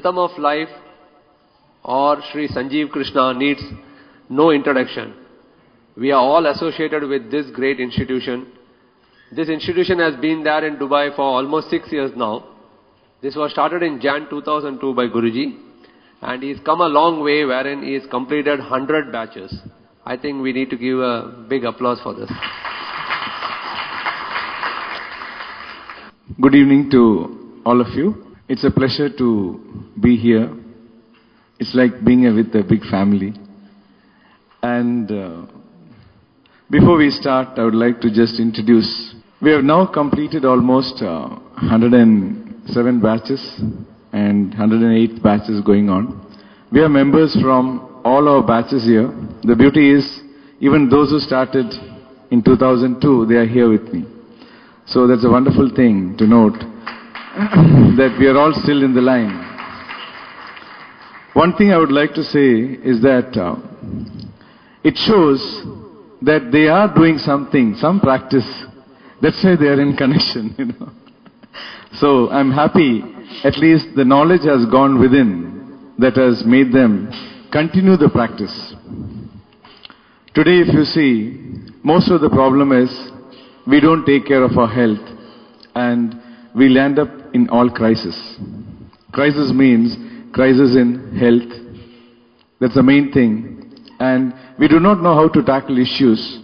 rhythm of life or Sri Sanjeev Krishna needs no introduction. We are all associated with this great institution. This institution has been there in Dubai for almost 6 years now. This was started in Jan 2002 by Guruji, and he's come a long way wherein he has completed 100 batches. I think we need to give a big applause for this. Good evening to all of you. It's a pleasure to be here. It's like being with a big family. And before we start, I would like to just introduce. We have now completed almost 107 batches and 108 batches going on. We have members from all our batches here. The beauty is, even those who started in 2002, they are here with me. So that's a wonderful thing to note that we are all still in the line. One thing I would like to say is that it shows that they are doing something, some practice. That's why they are in connection, you know. So I'm happy, at least the knowledge has gone within that has made them continue the practice. Today, if you see, most of the problem is we don't take care of our health and we land up in all crisis. Crisis means crisis in health. That's the main thing. And we do not know how to tackle issues.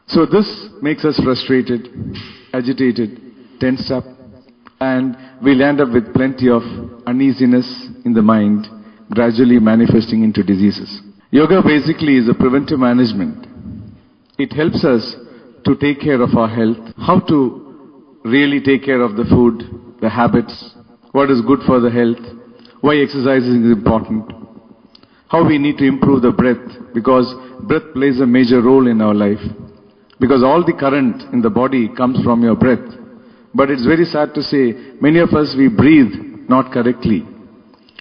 So this makes us frustrated, agitated, tensed up, and we land up with plenty of uneasiness in the mind, gradually manifesting into diseases. Yoga basically is a preventive management. It helps us to take care of our health, how to really take care of the food, the habits, what is good for the health, why exercising is important, how we need to improve the breath, because breath plays a major role in our life. Because all the current in the body comes from your breath. But it's very sad to say, many of us, we breathe not correctly.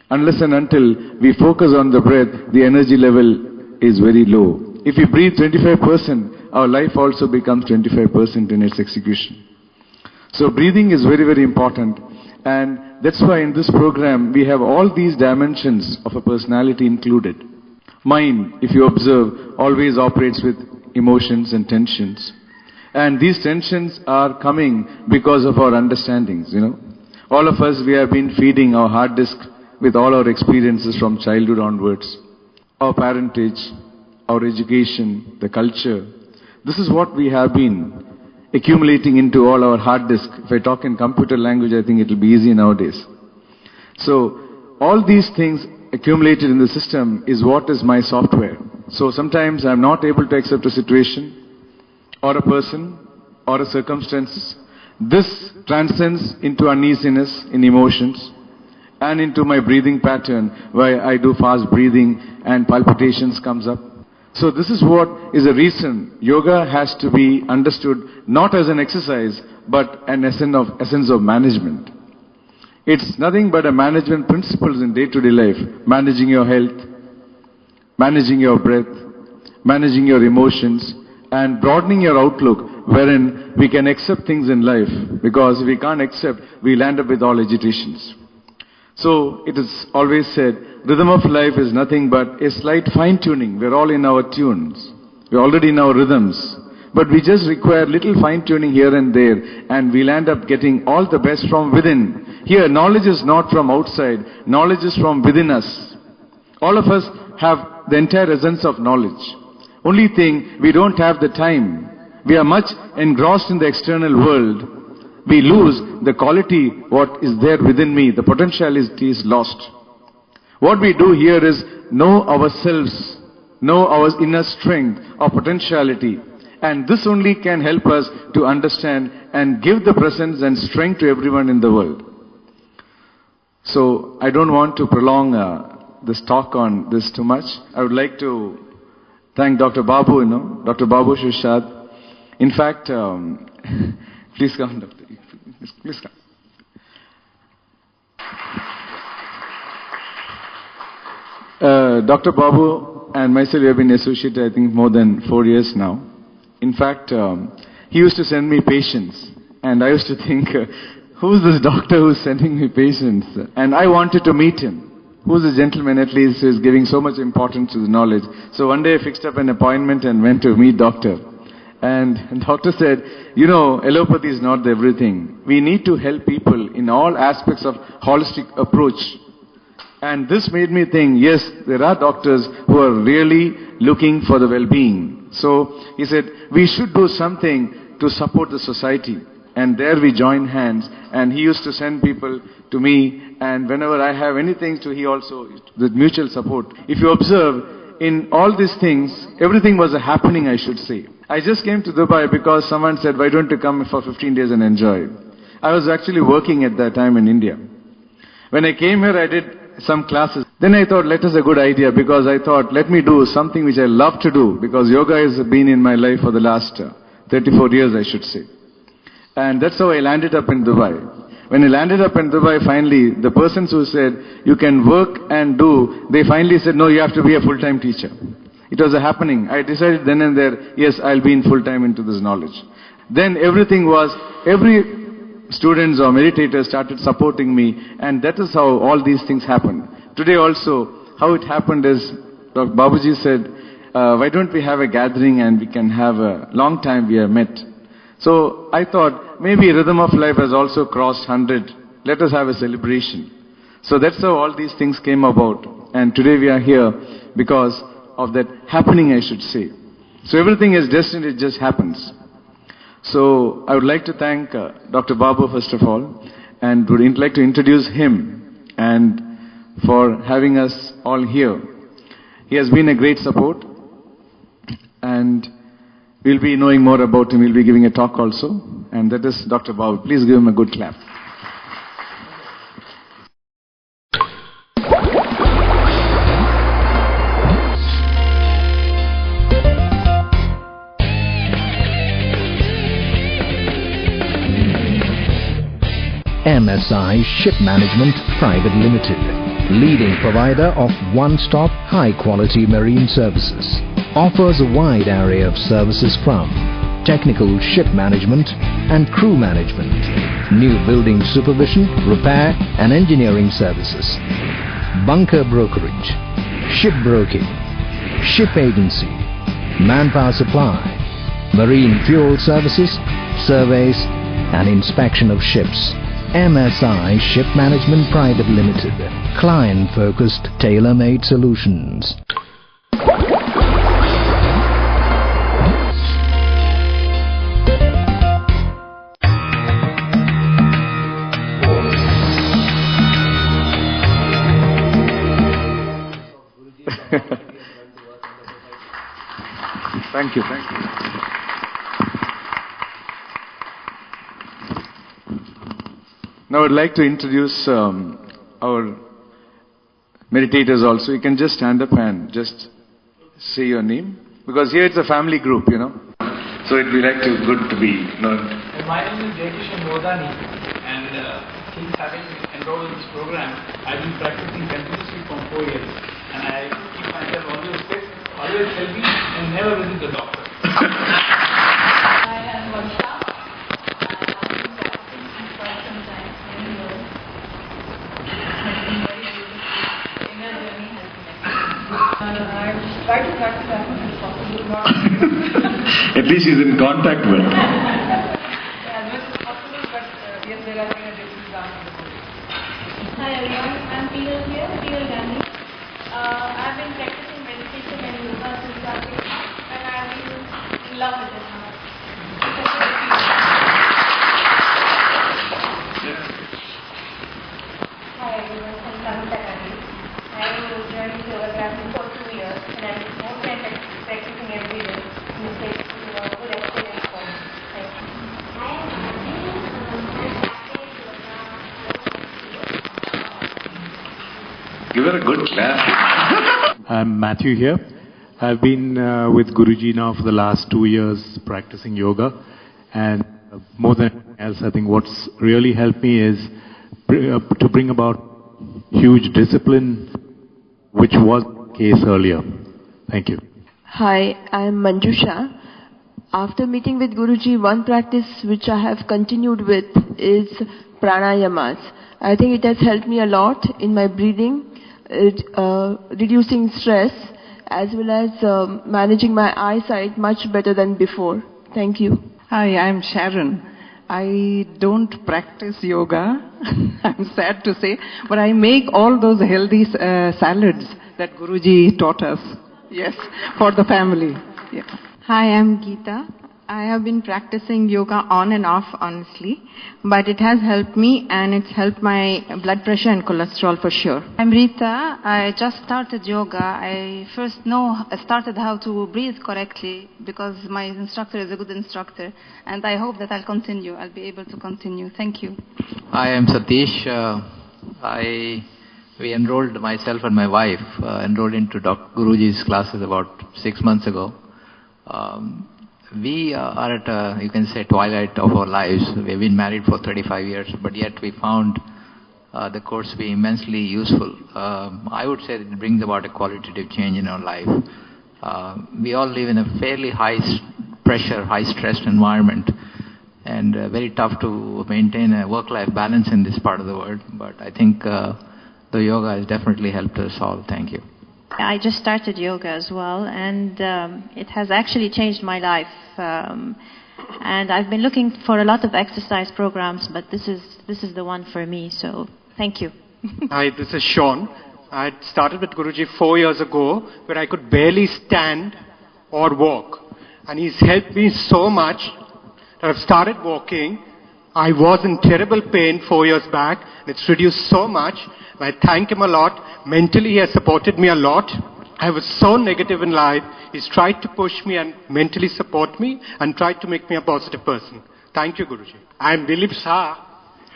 Unless and until we focus on the breath, the energy level is very low. If we breathe 25%, our life also becomes 25% in its execution. So breathing is very, very important. And that's why in this program, we have all these dimensions of a personality included. Mind, if you observe, always operates with emotions and tensions. And these tensions are coming because of our understandings, you know. All of us, we have been feeding our hard disk with all our experiences from childhood onwards. Our parentage, our education, the culture. This is what we have been accumulating into all our hard disk. If I talk in computer language, I think it will be easy nowadays. So, all these things accumulated in the system is what is my software. So sometimes I'm not able to accept a situation, or a person, or a circumstances. This transcends into uneasiness in emotions, and into my breathing pattern, where I do fast breathing and palpitations comes up. So this is what is the reason yoga has to be understood not as an exercise, but an essence of management. It's nothing but a management principles in day-to-day life. Managing your health, managing your breath, managing your emotions, and broadening your outlook, wherein we can accept things in life. Because if we can't accept, we land up with all agitations. So it is always said, rhythm of life is nothing but a slight fine-tuning. We're all in our tunes. We're already in our rhythms. But we just require little fine-tuning here and there, and we'll end up getting all the best from within. Here, knowledge is not from outside. Knowledge is from within us. All of us have the entire essence of knowledge. Only thing, we don't have the time. We are much engrossed in the external world. We lose the quality, what is there within me. The potentiality is lost. What we do here is know ourselves, know our inner strength, our potentiality. And this only can help us to understand and give the presence and strength to everyone in the world. So, I don't want to prolong this talk on this too much. I would like to thank Dr. Babu, Dr. Babu Shishad. In fact, please come, Doctor. Please come. Dr. Babu and myself have been associated, I think, more than 4 years now. In fact, he used to send me patients, and I used to think, who's this doctor who's sending me patients? And I wanted to meet him. Who's the gentleman at least who is giving so much importance to the knowledge? So one day I fixed up an appointment and went to meet doctor. And doctor said, you know, allopathy is not everything. We need to help people in all aspects of holistic approach. And this made me think, yes, there are doctors who are really looking for the well-being. So he said, we should do something to support the society. And there we joined hands. And he used to send people to me. And whenever I have anything to, he also, with mutual support. If you observe, in all these things, everything was a happening, I should say. I just came to Dubai because someone said, why don't you come for 15 days and enjoy? I was actually working at that time in India. When I came here, I did some classes. Then I thought, let us a good idea, because I thought, let me do something which I love to do, because yoga has been in my life for the last 34 years, I should say. And that's how I landed up in Dubai. When I landed up in Dubai, finally, the persons who said, you can work and do, they finally said, no, you have to be a full-time teacher. It was a happening. I decided then and there, yes, I'll be in full-time into this knowledge. Then everything was, every students or meditators started supporting me, and that is how all these things happened. Today also, how it happened is, Dr. Babuji said, why don't we have a gathering and we can have a long time we have met. So I thought, maybe Rhythm of Life has also crossed 100. Let us have a celebration. So that's how all these things came about. And today we are here because of that happening, I should say. So everything is destined, it just happens. So I would like to thank Dr. Babu first of all, and would like to introduce him and for having us all here. He has been a great support, and we'll be knowing more about him. We'll be giving a talk also, and that is Dr. Babu. Please give him a good clap. MSI Ship Management Private Limited, leading provider of one-stop high-quality marine services, offers a wide array of services from technical ship management and crew management, new building supervision, repair and engineering services, bunker brokerage, ship broking, ship agency, manpower supply, marine fuel services, surveys and inspection of ships. MSI Ship Management Private Limited. Client-focused, tailor-made solutions. Thank you, thank you. Now I'd like to introduce our meditators also. You can just stand up and just say your name, because here it's a family group, you know. So it'd be good to be known. My name is Jayakishan Modani, and since having enrolled in this program, I've been practicing continuously for 4 years, and I keep myself always fit, always healthy, and never visit the doctor. I am Vansha. I've tried to practice as much as possible. At least she's in contact with. As much as possible, but yes, there are many different examples. Hi everyone, I'm P.L. here, P.L. Gandhi. I've been practicing meditation and yoga since last 6 months, and I've been in love with it now. Hi everyone, I'm Samita Gandhi. I've been learning yoga practice for 2 years, and I'm more than practicing every day. And it takes a good experience for me. Thank you. Give her a good clap. I'm Matthew here. I've been with Guruji now for the last 2 years practicing yoga, and more than anything else, I think what's really helped me is to bring about huge discipline, which was the case earlier. Thank you. Hi, I am Manjusha. After meeting with Guruji, one practice which I have continued with is pranayamas. I think it has helped me a lot in my breathing, reducing stress, as well as managing my eyesight much better than before. Thank you. Hi, I'm Sharon. I don't practice yoga, I'm sad to say, but I make all those healthy salads that Guruji taught us. Yes, for the family. Yeah. Hi, I'm Geeta. I have been practicing yoga on and off, honestly, but it has helped me and it's helped my blood pressure and cholesterol for sure. I'm Rita. I just started yoga. I started how to breathe correctly because my instructor is a good instructor, and I hope that I'll be able to continue. Thank you. I am Satish. We enrolled, myself and my wife, enrolled into Guruji's classes about 6 months ago. We are at you can say, twilight of our lives. We've been married for 35 years, but yet we found the course to be immensely useful. I would say that it brings about a qualitative change in our life. We all live in a fairly high pressure, high stressed environment, and very tough to maintain a work-life balance in this part of the world. But I think the yoga has definitely helped us all. Thank you. I just started yoga as well, and it has actually changed my life. And I've been looking for a lot of exercise programs, but this is the one for me. So thank you. Hi, this is Sean. I had started with Guruji 4 years ago, where I could barely stand or walk, and he's helped me so much that I've started walking. I was in terrible pain 4 years back, and it's reduced so much. I thank him a lot. Mentally, he has supported me a lot. I was so negative in life. He's tried to push me and mentally support me and tried to make me a positive person. Thank you, Guruji. I'm Dilip Shah.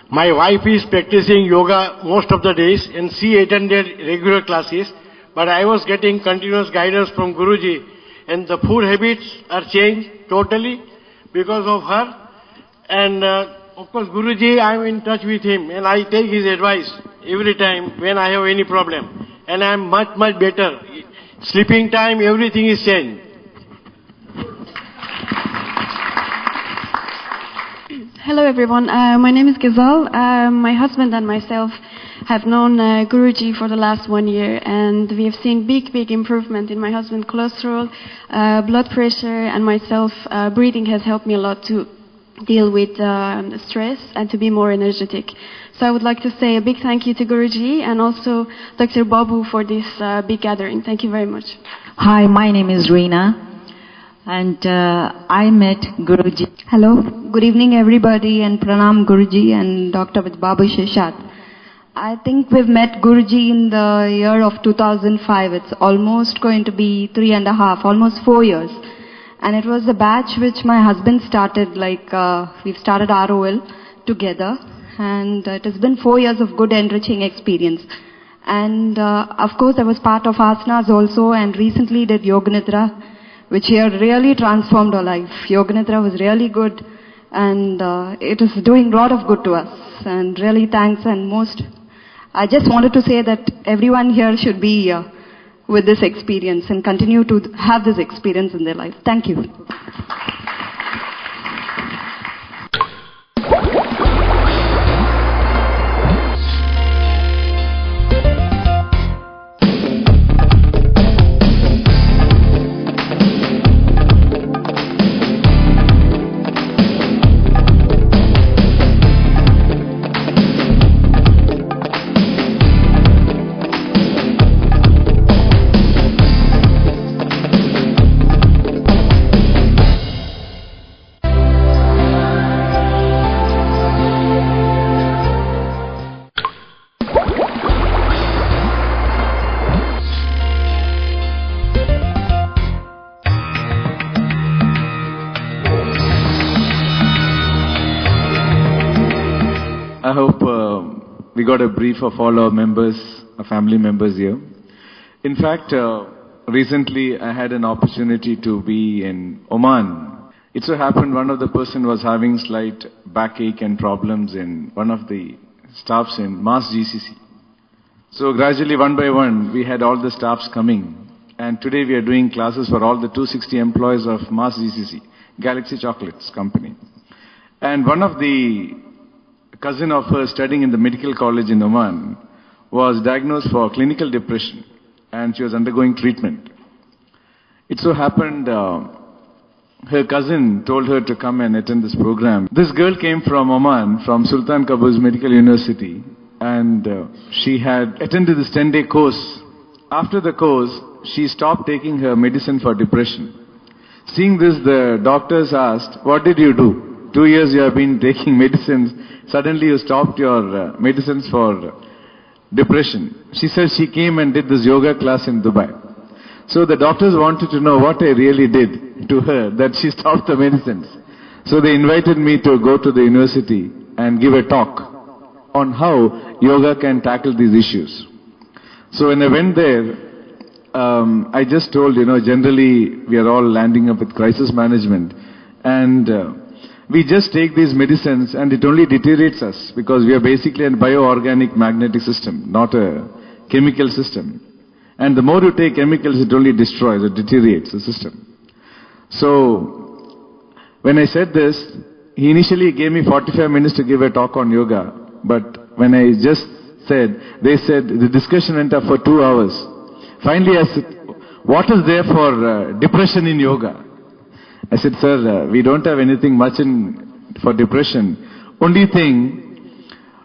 My wife is practicing yoga most of the days and she attended regular classes. But I was getting continuous guidance from Guruji, and the food habits are changed totally because of her. And of course, Guruji, I'm in touch with him and I take his advice every time when I have any problem. And I'm much, much better. Sleeping time, everything is changed. Hello everyone, my name is Ghazal. My husband and myself have known Guruji for the last 1 year, and we have seen big improvement in my husband's cholesterol, blood pressure, and myself. Breathing has helped me a lot to deal with stress and to be more energetic. So I would like to say a big thank you to Guruji and also Dr. Babu for this big gathering. Thank you very much. Hi, my name is Reena, and I met Guruji. Hello, good evening everybody, and Pranam Guruji and Dr. Babu Sheshat. I think we've met Guruji in the year of 2005. It's almost going to be 3.5, almost 4 years. And it was the batch which my husband started, we've started ROL together. And it has been 4 years of good enriching experience. And of course I was part of asanas also, and recently did Yoga Nidra, which here really transformed our life. Yoga Nidra was really good, and it is doing a lot of good to us. And really thanks, and I just wanted to say that everyone here should be with this experience and continue to have this experience in their life. Thank you. I hope we got a brief of all our members, our family members here. In fact, recently I had an opportunity to be in Oman. It so happened one of the person was having slight backache and problems in one of the staffs in Mass GCC. So gradually, one by one, we had all the staffs coming. And today we are doing classes for all the 260 employees of Mass GCC, Galaxy Chocolates Company. And one of the cousin of hers studying in the medical college in Oman was diagnosed for clinical depression and she was undergoing treatment. It so happened her cousin told her to come and attend this program. This girl came from Oman, from Sultan Qaboos Medical University, and she had attended this 10-day course. After the course, she stopped taking her medicine for depression. Seeing this, the doctors asked, "What did you do? 2 years you have been taking medicines, suddenly you stopped your medicines for depression." She said she came and did this yoga class in Dubai. So the doctors wanted to know what I really did to her, that she stopped the medicines. So they invited me to go to the university and give a talk on how yoga can tackle these issues. So when I went there, I just told, generally we are all landing up with crisis management, and we just take these medicines and it only deteriorates us because we are basically a bioorganic magnetic system, not a chemical system. And the more you take chemicals, it only destroys, it deteriorates the system. So when I said this, he initially gave me 45 minutes to give a talk on yoga, but when I just said, they said the discussion went up for 2 hours. Finally I said, "What is there for depression in yoga?" I said, "Sir, we don't have anything much for depression. Only thing,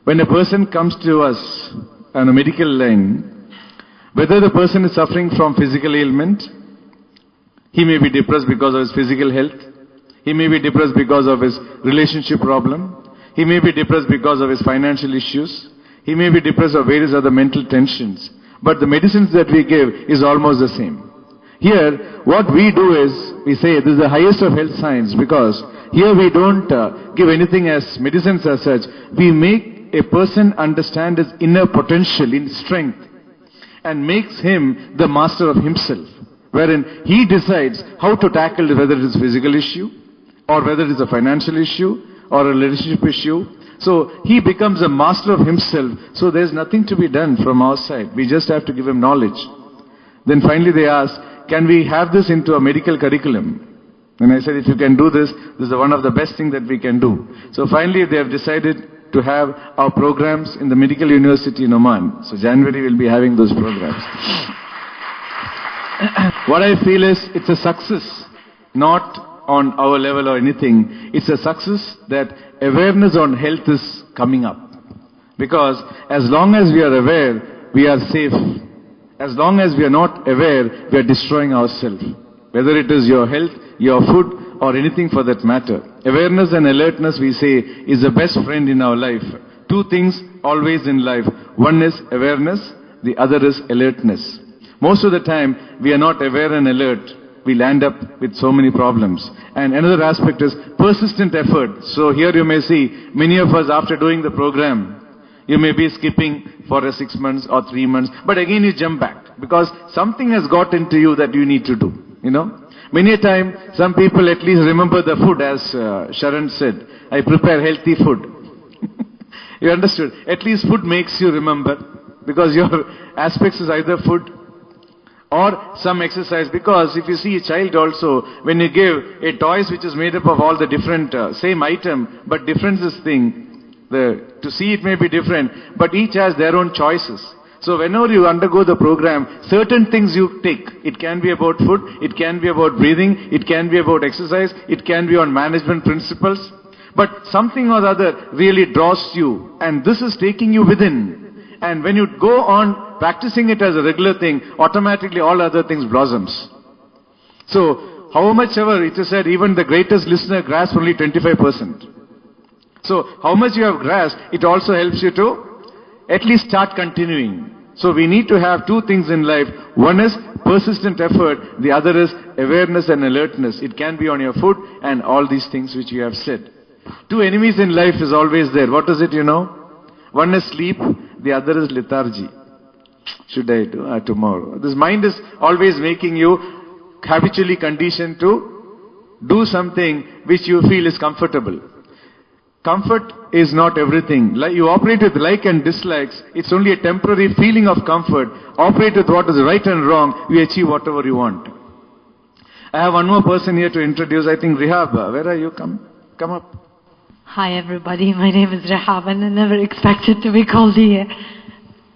when a person comes to us on a medical line, whether the person is suffering from physical ailment, he may be depressed because of his physical health, he may be depressed because of his relationship problem, he may be depressed because of his financial issues, he may be depressed of various other mental tensions. But the medicines that we give is almost the same. Here, what we do is, we say this is the highest of health science, because here we don't give anything as medicines as such. We make a person understand his inner potential in strength and makes him the master of himself, wherein he decides how to tackle whether it is a physical issue or whether it is a financial issue or a relationship issue. So he becomes a master of himself. So there's nothing to be done from our side. We just have to give him knowledge. Then finally they asked, "Can we have this into a medical curriculum?" And I said, "If you can do this, this is one of the best things that we can do." So finally they have decided to have our programs in the medical university in Oman. So January we'll be having those programs. What I feel is it's a success, not on our level or anything. It's a success that awareness on health is coming up. Because as long as we are aware, we are safe. As long as we are not aware, we are destroying ourselves. Whether it is your health, your food, or anything for that matter. Awareness and alertness, we say, is the best friend in our life. Two things always in life. One is awareness, the other is alertness. Most of the time, we are not aware and alert. We'll end up with so many problems. And another aspect is persistent effort. So here you may see, many of us after doing the program, you may be skipping for 6 months or 3 months, but again you jump back because something has got into you that you need to do, Many a time, some people at least remember the food, as Sharan said, "I prepare healthy food." You understood? At least food makes you remember, because your aspects is either food or some exercise. Because if you see a child also, when you give a toys which is made up of all the different, same item, but difference is thing, to see it may be different, but each has their own choices. So whenever you undergo the program, certain things you take. It can be about food, it can be about breathing, it can be about exercise, it can be on management principles. But something or other really draws you, and this is taking you within. And when you go on practicing it as a regular thing, automatically all other things blossoms. So, how much ever it is said, even the greatest listener grasps only 25%. So, how much you have grasped, it also helps you to at least start continuing. So we need to have two things in life. One is persistent effort, the other is awareness and alertness. It can be on your food and all these things which you have said. Two enemies in life is always there. What is it, One is sleep, the other is lethargy. Should I do tomorrow? This mind is always making you habitually conditioned to do something which you feel is comfortable. Comfort is not everything. You operate with like and dislikes. It's only a temporary feeling of comfort. Operate with what is right and wrong. You achieve whatever you want. I have one more person here to introduce. I think Rihab. Where are you? Come up. Hi everybody, my name is Rahab and I never expected to be called here.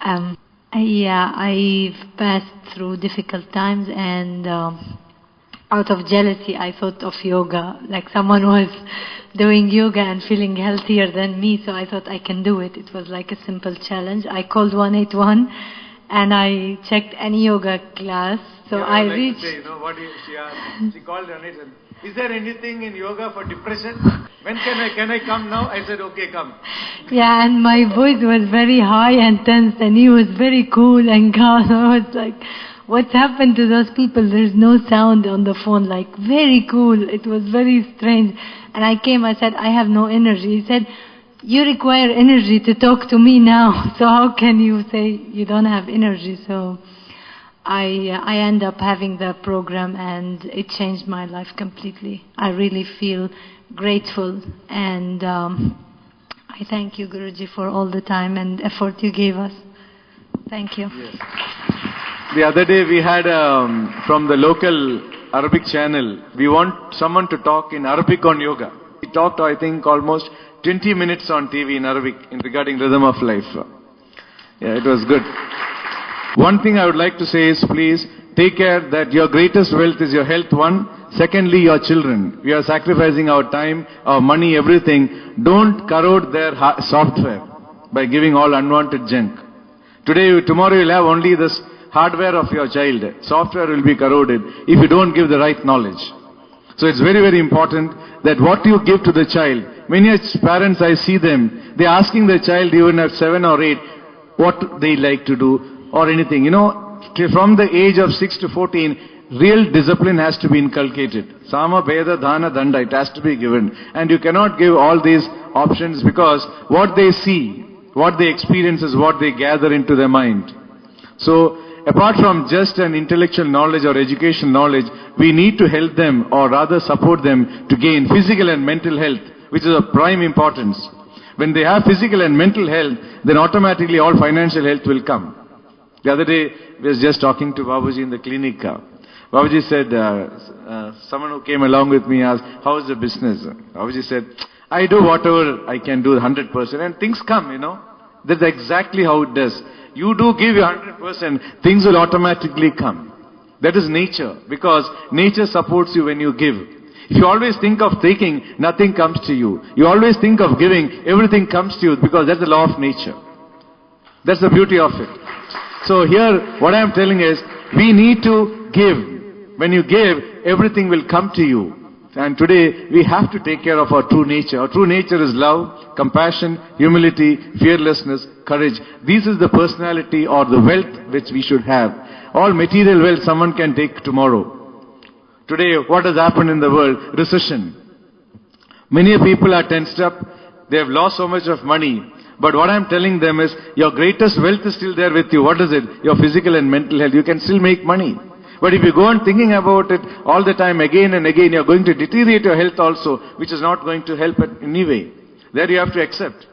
I've passed through difficult times and out of jealousy I thought of yoga, like someone was doing yoga and feeling healthier than me, so I thought I can do it. It was like a simple challenge. I called 181 and I checked any yoga class, so I reached... Say, she called on it and, is there anything in yoga for depression? When can I come now? I said, okay, come. Yeah, and my voice was very high and tense and he was very cool and calm. I was like, what's happened to those people? There's no sound on the phone, like very cool. It was very strange. And I came, I said, I have no energy. He said, you require energy to talk to me now. So how can you say you don't have energy? So I end up having the program and it changed my life completely. I really feel grateful and I thank you, Guruji, for all the time and effort you gave us. Thank you. Yes. The other day we had from the local Arabic channel, we want someone to talk in Arabic on yoga. He talked, I think, almost 20 minutes on TV in Arabic regarding rhythm of life. Yeah, it was good. One thing I would like to say is, please take care that your greatest wealth is your health, one. Secondly, your children. We are sacrificing our time, our money, everything. Don't corrode their software by giving all unwanted junk. Tomorrow you'll have only this hardware of your child. Software will be corroded if you don't give the right knowledge. So it's very, very important that what you give to the child. Many parents, I see them, they're asking their child even at 7 or 8 what they like to do or anything. You know, from the age of 6 to 14, real discipline has to be inculcated. Sama, Veda, Dhana, Danda, it has to be given. And you cannot give all these options because what they see, what they experience is what they gather into their mind. So, apart from just an intellectual knowledge or educational knowledge, we need to help them or rather support them to gain physical and mental health, which is of prime importance. When they have physical and mental health, then automatically all financial health will come. The other day, we was just talking to Babuji in the clinic. Babuji said, someone who came along with me asked, how is the business? Babuji said, I do whatever I can do 100% and things come, you know. That's exactly how it does. You do give your 100%, things will automatically come. That is nature, because nature supports you when you give. If you always think of taking, nothing comes to you. You always think of giving, everything comes to you, because that's the law of nature. That's the beauty of it. So here, what I am telling is, we need to give. When you give, everything will come to you. And today, we have to take care of our true nature. Our true nature is love, compassion, humility, fearlessness, courage. This is the personality or the wealth which we should have. All material wealth someone can take tomorrow. Today, what has happened in the world? Recession. Many people are tensed up. They have lost so much of money. But what I am telling them is, your greatest wealth is still there with you. What is it? Your physical and mental health. You can still make money. But if you go on thinking about it all the time again and again, you are going to deteriorate your health also, which is not going to help in any way. There you have to accept.